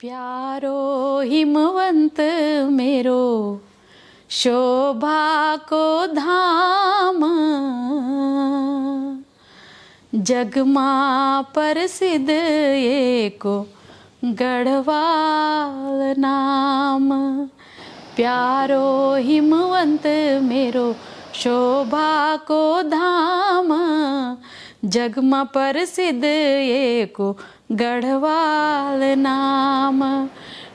प्यारो हिमवंत मेरो शोभा को धाम, जगमा प्रसिद्ध एको गढ़वाल नाम। प्यारो हिमवंत मेरो शोभा को धाम, जगमा प्रसिद्ध एको गढ़वाल नाम।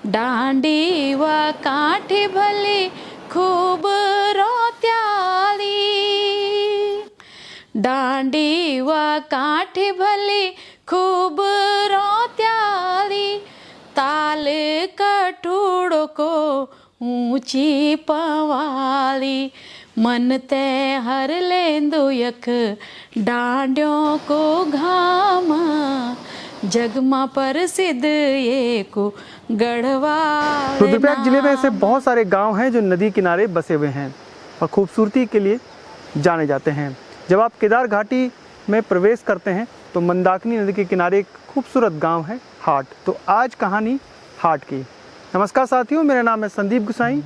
डांडी व काठी भली खूब रोत्याली, डांडी व काठी भली खूब रोत्याली। ताल कठोड़ो को ऊंची पवाली, मन ते हर लेंदो यख डांडियों को घाम, जगमा प्रसिद्ध एको गढ़वाल। रुद्रप्रयाग जिले में ऐसे बहुत सारे गांव हैं जो नदी किनारे बसे हुए हैं और खूबसूरती के लिए जाने जाते हैं। जब आप केदार घाटी में प्रवेश करते हैं तो मंदाकिनी नदी के किनारे एक खूबसूरत गांव है हाट। तो आज कहानी हाट की। नमस्कार साथियों, मेरा नाम है संदीप गुसाई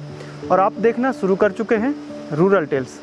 और आप देखना शुरू कर चुके हैं रूरल टेल्स।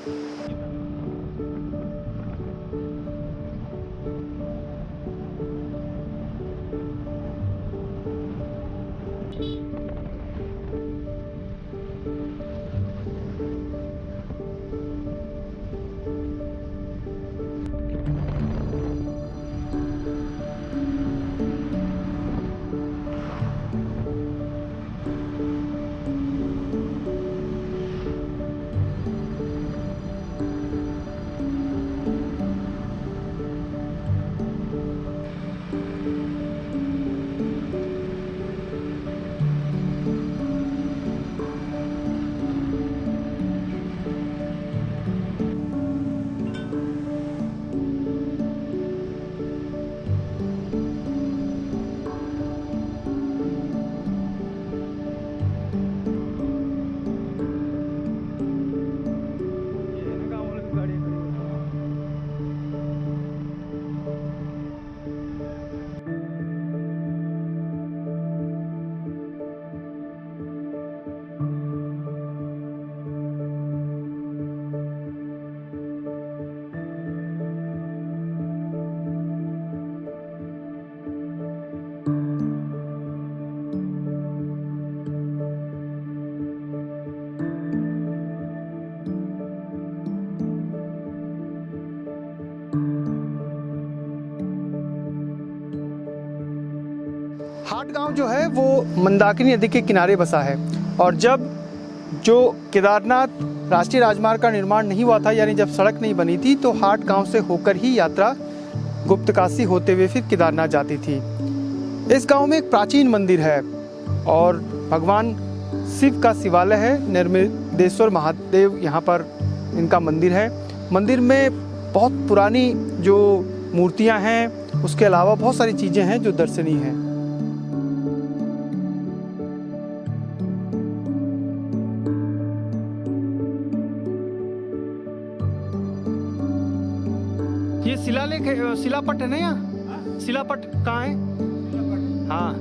हाट गांव जो है वो मंदाकिनी नदी के किनारे बसा है और जब जो केदारनाथ राष्ट्रीय राजमार्ग का निर्माण नहीं हुआ था, यानी जब सड़क नहीं बनी थी, तो हाट गांव से होकर ही यात्रा गुप्तकाशी होते हुए फिर केदारनाथ जाती थी। इस गांव में एक प्राचीन मंदिर है और भगवान शिव का शिवालय है। निर्मदेश्वर महादेव यहाँ पर इनका मंदिर है। मंदिर में बहुत पुरानी जो मूर्तियाँ हैं, उसके अलावा बहुत सारी चीज़ें हैं जो दर्शनीय हैं। ये शिलालेख है, शिलापट है ना? यहाँ शिलापट कहाँ है? हाँ,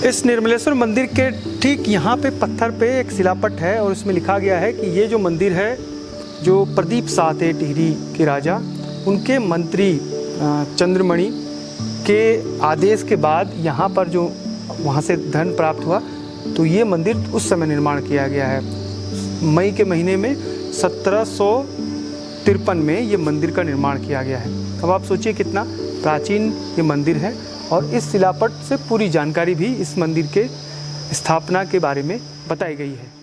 इस निर्मलेश्वर मंदिर के ठीक यहाँ पे पत्थर पे एक शिलापट है और उसमें लिखा गया है कि ये जो मंदिर है, जो प्रदीप शाह थे टिहरी के राजा, उनके मंत्री चंद्रमणि के आदेश के बाद यहाँ पर जो वहाँ से धन प्राप्त हुआ, तो ये मंदिर उस समय निर्माण किया गया है। मई के महीने में 1753 में ये मंदिर का निर्माण किया गया है। अब आप सोचिए कितना प्राचीन ये मंदिर है, और इस शिलापट से पूरी जानकारी भी इस मंदिर के स्थापना के बारे में बताई गई है।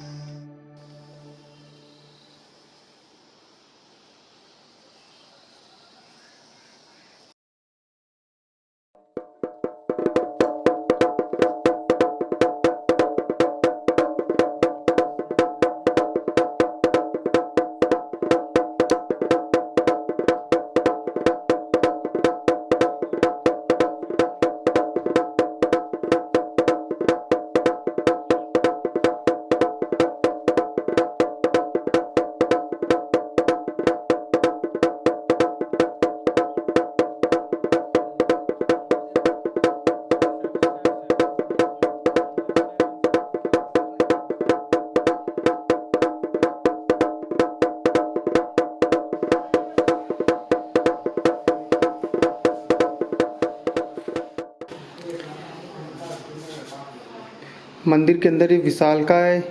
मंदिर के अंदर एक विशालकाय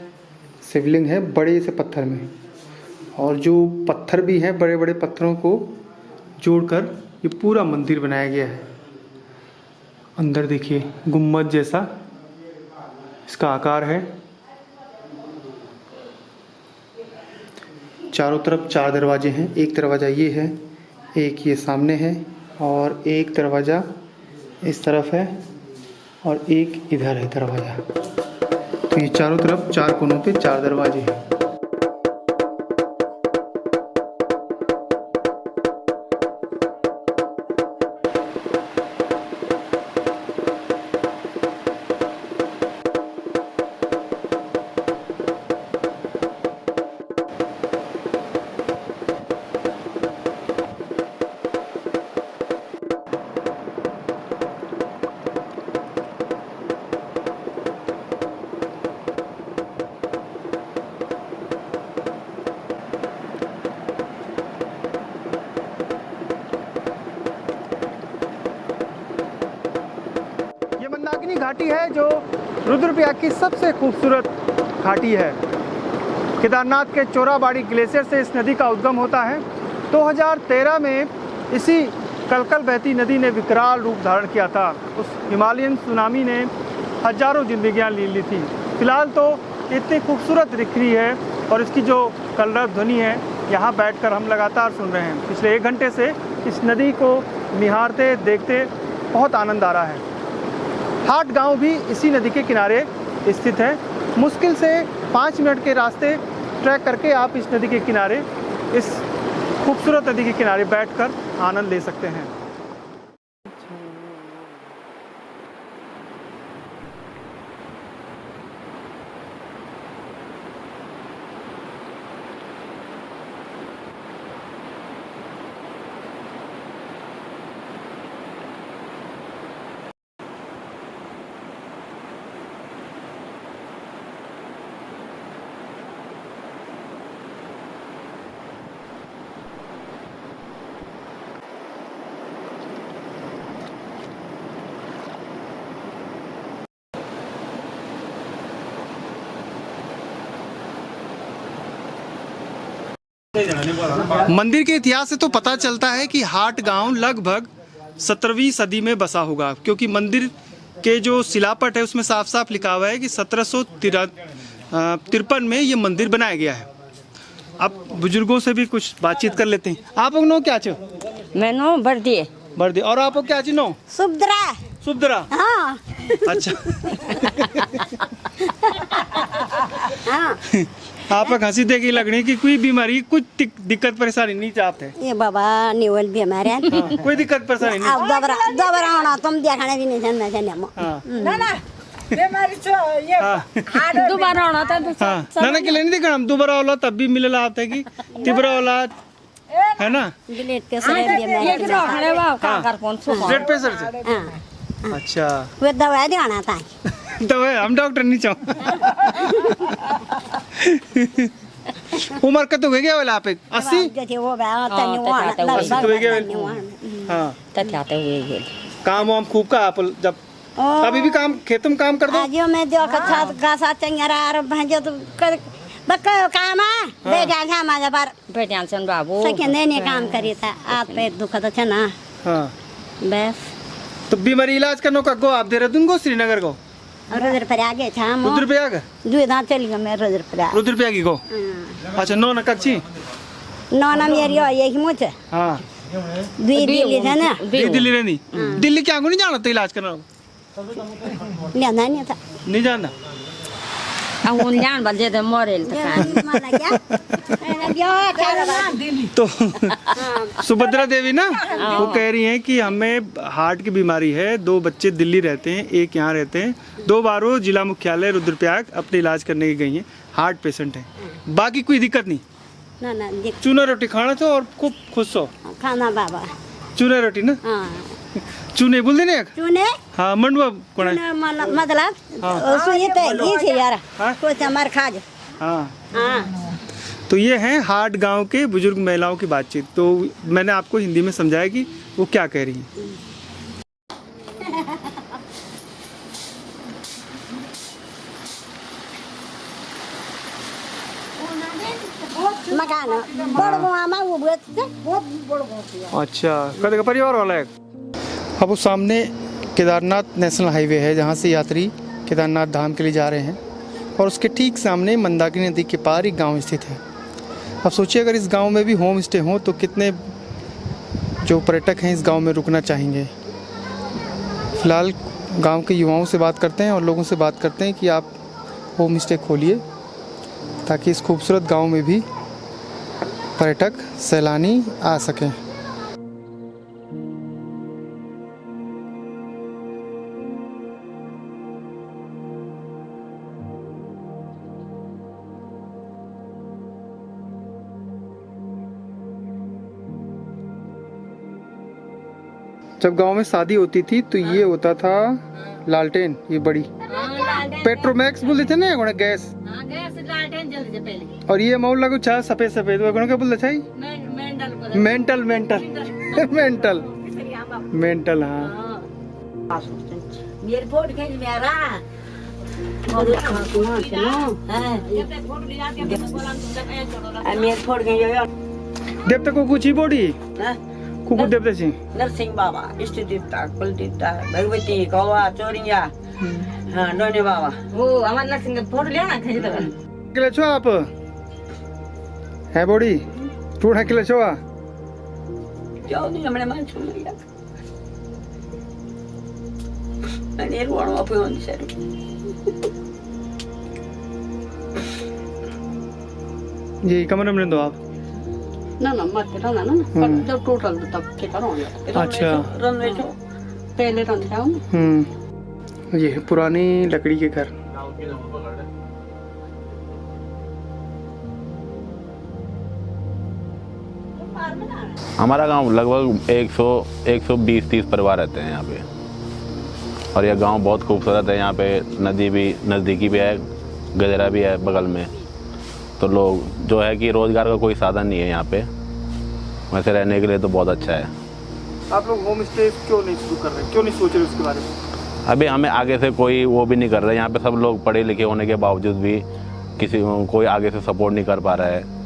शिवलिंग है बड़े से पत्थर में, और जो पत्थर भी हैं बड़े बड़े पत्थरों को जोड़कर ये पूरा मंदिर बनाया गया है। अंदर देखिए गुम्बद जैसा इसका आकार है। चारों तरफ 4 दरवाजे हैं। एक दरवाज़ा ये है, एक ये सामने है, और एक दरवाज़ा इस तरफ है, और एक इधर है दरवाज़ा। तो ये चारों तरफ 4 कोनों पे 4 दरवाजे हैं। मंदाकिनी घाटी है जो रुद्रप्रयाग की सबसे खूबसूरत घाटी है। केदारनाथ के चोराबाड़ी ग्लेशियर से इस नदी का उद्गम होता है। 2013 में इसी कलकल बहती नदी ने विकराल रूप धारण किया था। उस हिमालयन सुनामी ने हजारों जिंदगियां ले ली थी। फिलहाल तो इतनी खूबसूरत दिख रही है, और इसकी जो कलरव ध्वनि है यहाँ बैठकर हम लगातार सुन रहे हैं। पिछले 1 घंटे से इस नदी को निहारते देखते बहुत आनंद आ रहा है। हाट गांव भी इसी नदी के किनारे स्थित है। मुश्किल से 5 मिनट के रास्ते ट्रैक करके आप इस नदी के किनारे, इस खूबसूरत नदी के किनारे बैठकर आनंद ले सकते हैं। मंदिर के इतिहास से तो पता चलता है कि हाट गांव लगभग 17वीं सदी में बसा होगा, क्योंकि मंदिर के जो शिलापट है उसमें साफ साफ लिखा हुआ है कि 1753 में ये मंदिर बनाया गया है। अब बुजुर्गों से भी कुछ बातचीत कर लेते हैं। आप लोग नो क्या चो? मैं नो बर्दी बर्दी। और आप लोग क्या चीज नो? सुभद्रा। सुभद्रा, हाँ। अच्छा। हाँ। आप हंसी देखी लगनी कि कोई बीमारी कुछ दिक्कत परेशानी नहीं चाहते? ये बाबा निवल भी हमारे हाँ, कोई दिक्कत परेशानी नहीं। अब दोबारा आना तुम देखने भी नहीं जानना चाहिए। ना ना बीमारी तो ये दोबारा आना था। हाँ, ना के लिए नहीं देखना, हम दोबारा औलाद तब भी मिले लाते हैं कि तिबरा औलाद है ना, ब्लड प्रेशर है ब्लड प्रेशर से। हाँ। अच्छा, वे दवाई दिखाना था। दवाई हम डॉक्टर नहीं चाहो। उम्र का तो हो गया वाला आप 80? वो हाँ, काम वाम खूब का आप जब अभी भी काम खेतों में काम कर दो। आजियो मैं जो कथा गासा चंगरा और भंजो तो कर बक्का काम आ बेटा था माजा पर बेटियां सन बाबू सकेंदे ने काम करी था आप पे दुख तो छ ना हाँ बस तो बीमारी इलाज करने का गो आप देहरादून को श्रीनगर को रुद्र पर आगे था मो रुद्रप्रयाग दुई दांत चली गयो मैं रुद्र पर रुद्रप्रयाग को अच्छा नौ नकची नो नाम ये रियो ये ही मुझे हाँ दुई दिल्ली था ना दिल्ली रहनी दिल्ली क्या नहीं जाना था इलाज करना लेना नहीं था नहीं जाना अंगून जान बजे ते मोरेल तक माना क्या तो सुभद्रा देवी ना वो कह रही हैं कि हमें हार्ट की बीमारी है, 2 बच्चे दिल्ली रहते हैं, 1 यहाँ रहते हैं, 2 बार वो जिला मुख्यालय रुद्रप्रयाग अपने इलाज करने की गई हैं, हार्ट पेशेंट है, बाकी कोई दिक्कत नहीं। ना ना देख चूना रोटी खाना तो और खूब खुश हो। खाना बाबा चूना रोटी ना हाँ चूने बोल देने चुने हाँ मंडवा कोण है मतलब सुनिए तो ये थे यार हाँ? कुछ हमार खाज हाँ हाँ तो ये हैं हाट गांव के बुजुर्ग महिलाओं की बातचीत। तो मैंने आपको हिंदी में समझाया कि वो क्या कह रही हैं। मकान बड़ गुआ में वो बहुत बड़ बहुत अच्छा कदे का परिवार वाला है। अब वो सामने केदारनाथ नेशनल हाईवे है जहाँ से यात्री केदारनाथ धाम के लिए जा रहे हैं और उसके ठीक सामने मंदाकिनी नदी के पार एक गांव स्थित है। अब सोचिए अगर इस गांव में भी होम स्टे हो तो कितने जो पर्यटक हैं इस गांव में रुकना चाहेंगे। फ़िलहाल गांव के युवाओं से बात करते हैं और लोगों से बात करते हैं कि आप होम स्टे खोलिए ताकि इस खूबसूरत गांव में भी पर्यटक सैलानी आ सकें। जब गांव में शादी होती थी तो ये होता था लालटेन, ये बड़ी पेट्रोमैक्स बोलते थे ना गुणे गैस और ये मऊल लगो छा सफेद सफेद वो गुणे क्या बोलते थे मेंटल मेंटल मेंटल मेंटल हाँ मेरे फोट के मेरा मेरे फोट के देवता को कुछ ही बॉडी कुकुर देवता सिंह नरसिंह बाबा इष्ट देवता कुल देवता भगवती कौवा चोरिया हाँ डोने बाबा वो हमारे नरसिंह का फोटो लेना थे तो किले छो आप है बॉडी टूटा किले छो जाओ नहीं हमने मान छू लिया अनेर वाणो अपे होने से ये कमरे में दो आप ना ना मत ना ना ना जब टोटल तब के करो अच्छा रन में जो पहले रन था ये है पुरानी लकड़ी के घर। हमारा गांव लगभग 120-130 परिवार रहते हैं यहाँ पे और यह गांव बहुत खूबसूरत है। यहाँ पे नदी भी नज़दीकी भी है, गजरा भी है बगल में, तो लोग जो है कि रोज़गार का कोई साधन नहीं है यहाँ पे, वैसे रहने के लिए तो बहुत अच्छा है। आप लोग होम स्टे क्यों नहीं शुरू कर रहे, क्यों नहीं सोच रहे उसके बारे में? अभी हमें आगे से कोई वो भी नहीं कर रहा है। यहाँ पे सब लोग पढ़े लिखे होने के बावजूद भी कोई आगे से सपोर्ट नहीं कर पा रहा है।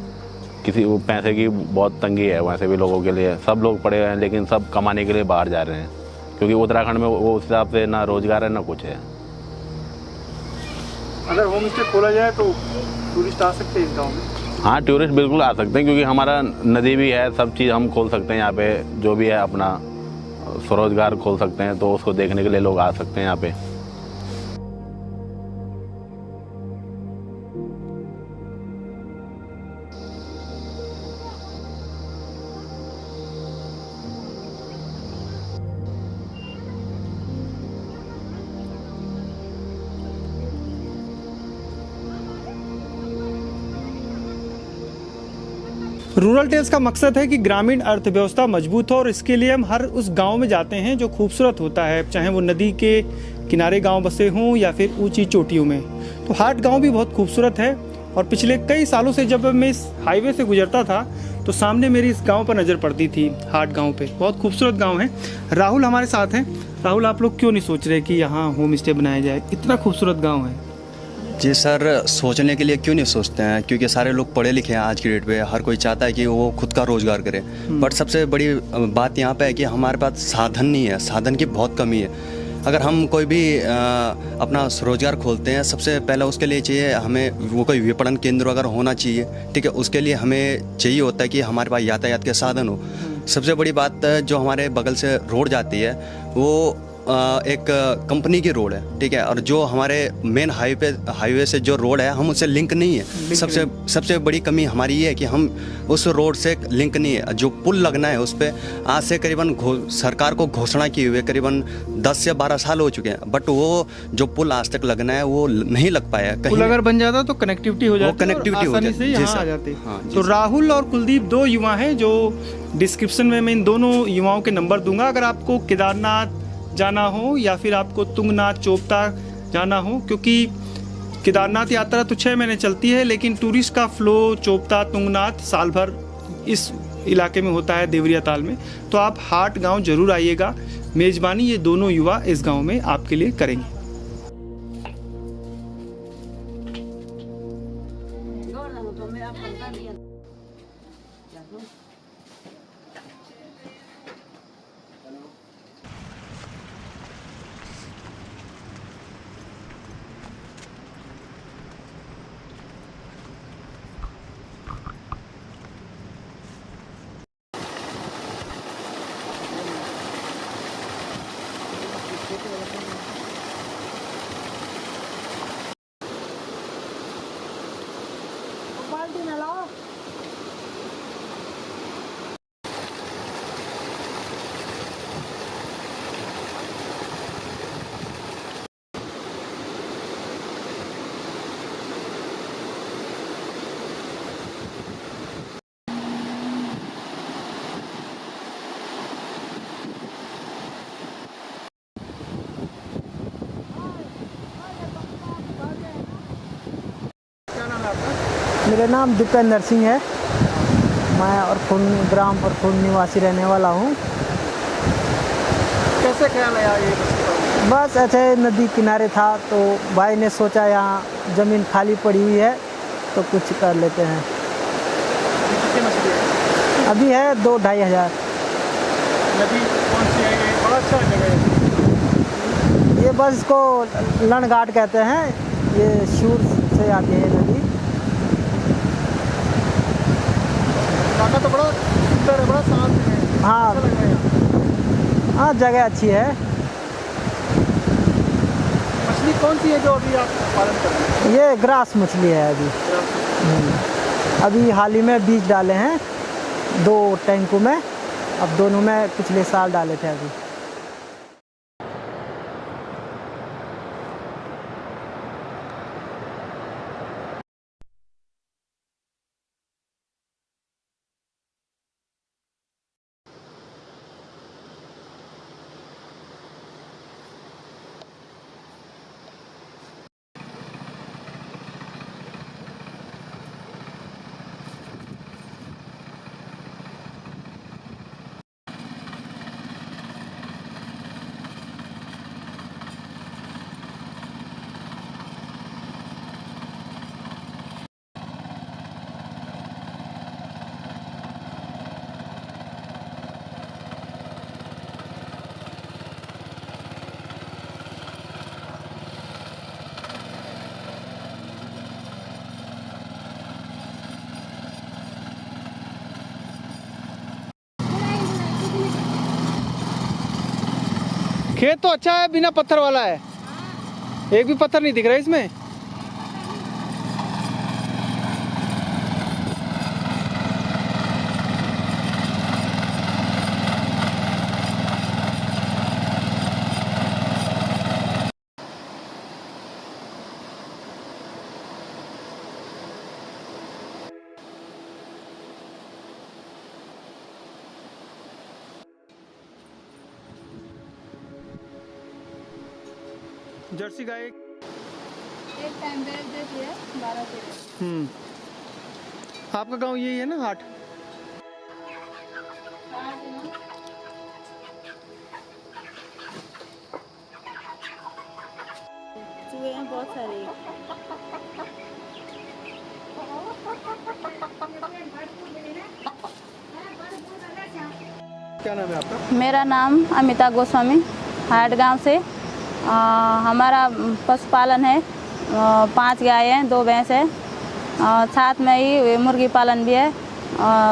किसी पैसे की बहुत तंगी है वैसे भी लोगों के लिए। सब लोग पढ़े हुए हैं लेकिन सब कमाने के लिए बाहर जा रहे हैं क्योंकि उत्तराखंड में वो उस हिसाब से ना रोजगार है ना कुछ है। अगर होम स्टे खोला जाए तो टूरिस्ट आ सकते हैं इस गाँव में? हाँ, टूरिस्ट बिल्कुल आ सकते हैं क्योंकि हमारा नदी भी है, सब चीज़ हम खोल सकते हैं यहाँ पे, जो भी है अपना स्वरोजगार खोल सकते हैं, तो उसको देखने के लिए लोग आ सकते हैं यहाँ पे। रूरल टेल्स का मकसद है कि ग्रामीण अर्थव्यवस्था मजबूत हो और इसके लिए हम हर उस गांव में जाते हैं जो खूबसूरत होता है, चाहे वो नदी के किनारे गांव बसे हों या फिर ऊंची चोटियों में। तो हाट गांव भी बहुत खूबसूरत है और पिछले कई सालों से जब मैं इस हाईवे से गुजरता था तो सामने मेरी इस गांव पर नज़र पड़ती थी, हाट गांव पे। बहुत खूबसूरत गांव है। राहुल हमारे साथ हैं। राहुल, आप लोग क्यों नहीं सोच रहे कि यहाँ होम स्टे बनाया जाए? इतना खूबसूरत गांव है। जी सर, सोचने के लिए क्यों नहीं सोचते हैं, क्योंकि सारे लोग पढ़े लिखे हैं आज की डेट पे। हर कोई चाहता है कि वो खुद का रोज़गार करे। बट सबसे बड़ी बात यहाँ पे है कि हमारे पास साधन नहीं है, साधन की बहुत कमी है। अगर हम कोई भी अपना रोज़गार खोलते हैं, सबसे पहले उसके लिए चाहिए हमें वो कोई विपणन केंद्र अगर होना चाहिए, ठीक है। उसके लिए हमें चाहिए होता है कि हमारे पास यातायात के साधन हो। सबसे बड़ी बात जो हमारे बगल से रोड जाती है वो एक कंपनी की रोड है, ठीक है। और जो हमारे मेन हाईवे से जो रोड है, हम उससे लिंक नहीं है। सबसे बड़ी कमी हमारी ये है कि हम उस रोड से लिंक नहीं है। जो पुल लगना है उस पर आज से करीबन सरकार को घोषणा की हुई है, करीबन 10 से 12 साल हो चुके हैं। बट वो जो पुल आज तक लगना है वो नहीं लग पाया। पुल अगर बन जाता तो कनेक्टिविटी हो जाती, कनेक्टिविटी हो जाती, यहाँ आ जाते। तो राहुल और कुलदीप 2 युवा हैं जो डिस्क्रिप्शन में मैं इन दोनों युवाओं के नंबर दूंगा। अगर आपको केदारनाथ जाना हो या फिर आपको तुंगनाथ चोपता जाना हो, क्योंकि केदारनाथ यात्रा तो 6 महीने चलती है, लेकिन टूरिस्ट का फ्लो चोपता तुंगनाथ साल भर इस इलाके में होता है, देवरिया ताल में। तो आप हाट गांव जरूर आइएगा। मेज़बानी ये दोनों युवा इस गांव में आपके लिए करेंगे। मेरा नाम दीपेंद्र सिंह है। मैं और ग्राम और निवासी रहने वाला हूँ। कैसे ख्याल आया ये? बस ऐसे नदी किनारे था तो भाई ने सोचा यहाँ ज़मीन खाली पड़ी हुई है तो कुछ कर लेते हैं। कितनी मछली है? अभी है 2-2.5 हज़ार। नदी कौन सी है? ये बड़ा अच्छा जगह है। ये बस इसको लनघाट कहते हैं। ये शूर से आती है नदी। इलाका तो बड़ा सुंदर है, बड़ा शांत है। हाँ अच्छा लग रहा है यहाँ। हाँ, जगह अच्छी है। मछली कौन सी है जो अभी आप पालन कर रहे हैं? ये ग्रास मछली है अभी। अभी हाल ही में बीज डाले हैं 2 टैंकों में। अब दोनों में पिछले साल डाले थे अभी। खेत तो अच्छा है, बिना पत्थर वाला है। एक भी पत्थर नहीं दिख रहा है इसमें। जर्सी गाय एक टाइम बेच देती है 12-13। आपका गांव यही है ना हाट? हुए हैं बहुत सारे। क्या नाम है आपका? मेरा नाम अमिता गोस्वामी, हाट गांव से। हमारा पशुपालन है, 5 गाय हैं, 2 भैंस है, साथ में ही मुर्गी पालन भी है।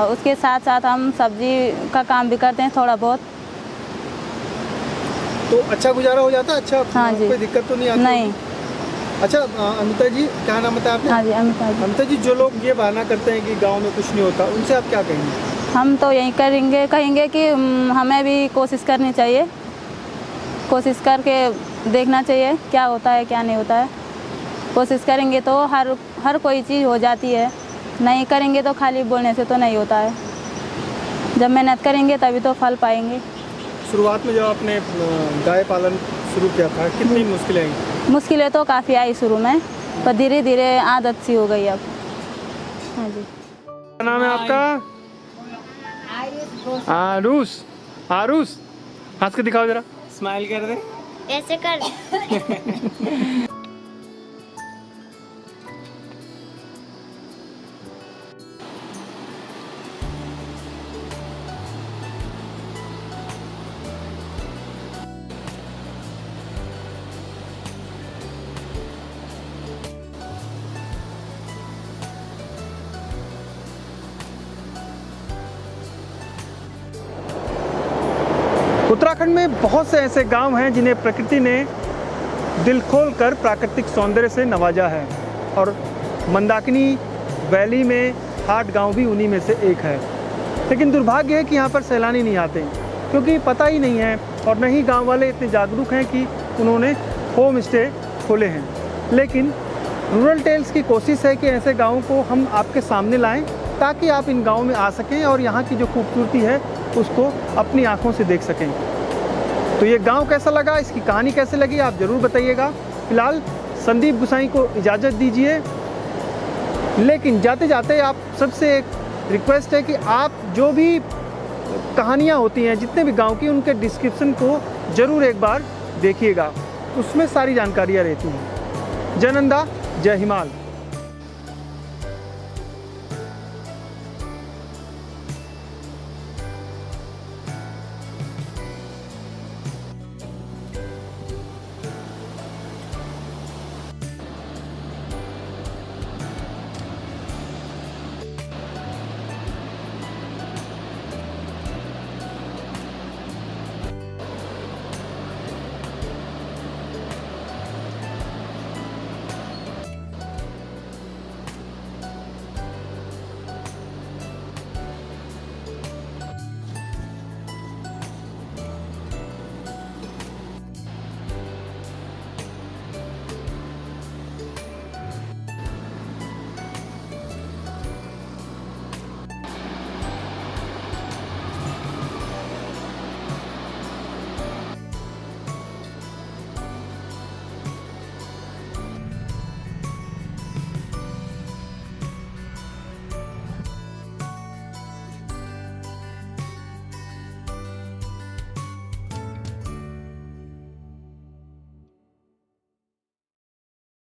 उसके साथ साथ हम सब्जी का काम भी करते हैं थोड़ा बहुत। तो अच्छा गुजारा हो जाता है? अच्छा, हाँ जी। कोई दिक्कत तो नहीं आती? नहीं। अच्छा अमिता जी, क्या नाम बताया आपने? हाँ जी, अमिता जी। अमिता जी, जो लोग ये बहाना करते हैं कि गांव में कुछ नहीं होता, उनसे आप क्या कहेंगे? हम तो यही कहेंगे कि हमें भी कोशिश करनी चाहिए, कोशिश करके देखना चाहिए क्या होता है क्या नहीं होता है। कोशिश करेंगे तो हर कोई चीज़ हो जाती है, नहीं करेंगे तो खाली बोलने से तो नहीं होता है। जब मेहनत करेंगे तभी तो फल पाएंगे। शुरुआत में जब आपने गाय पालन शुरू किया था, कितनी मुश्किलें आई? मुश्किलें तो काफ़ी आई शुरू में, पर धीरे धीरे आदत सी हो गई अब। हाँ जी। क्या नाम है आपका? आरुष। आरुष, हंस के दिखाओ जरा, स्माइल कर दे। ऐसे कर। उत्तराखंड में बहुत से ऐसे गांव हैं जिन्हें प्रकृति ने दिल खोलकर प्राकृतिक सौंदर्य से नवाजा है, और मंदाकिनी वैली में हाट गांव भी उन्हीं में से एक है। लेकिन दुर्भाग्य है कि यहाँ पर सैलानी नहीं आते, क्योंकि पता ही नहीं है, और न ही गांव वाले इतने जागरूक हैं कि उन्होंने होम स्टे खोले हैं। लेकिन रूरल टेल्स की कोशिश है कि ऐसे गाँवों को हम आपके सामने लाएँ, ताकि आप इन गाँव में आ सकें और यहाँ की जो खूबसूरती है उसको अपनी आंखों से देख सकें। तो ये गांव कैसा लगा, इसकी कहानी कैसे लगी, आप ज़रूर बताइएगा। फिलहाल संदीप गुसाई को इजाज़त दीजिए, लेकिन जाते जाते आप सबसे एक रिक्वेस्ट है कि आप जो भी कहानियाँ होती हैं जितने भी गांव की, उनके डिस्क्रिप्शन को ज़रूर एक बार देखिएगा, उसमें सारी जानकारियाँ रहती हैं। जय नंदा, जय हिमाल।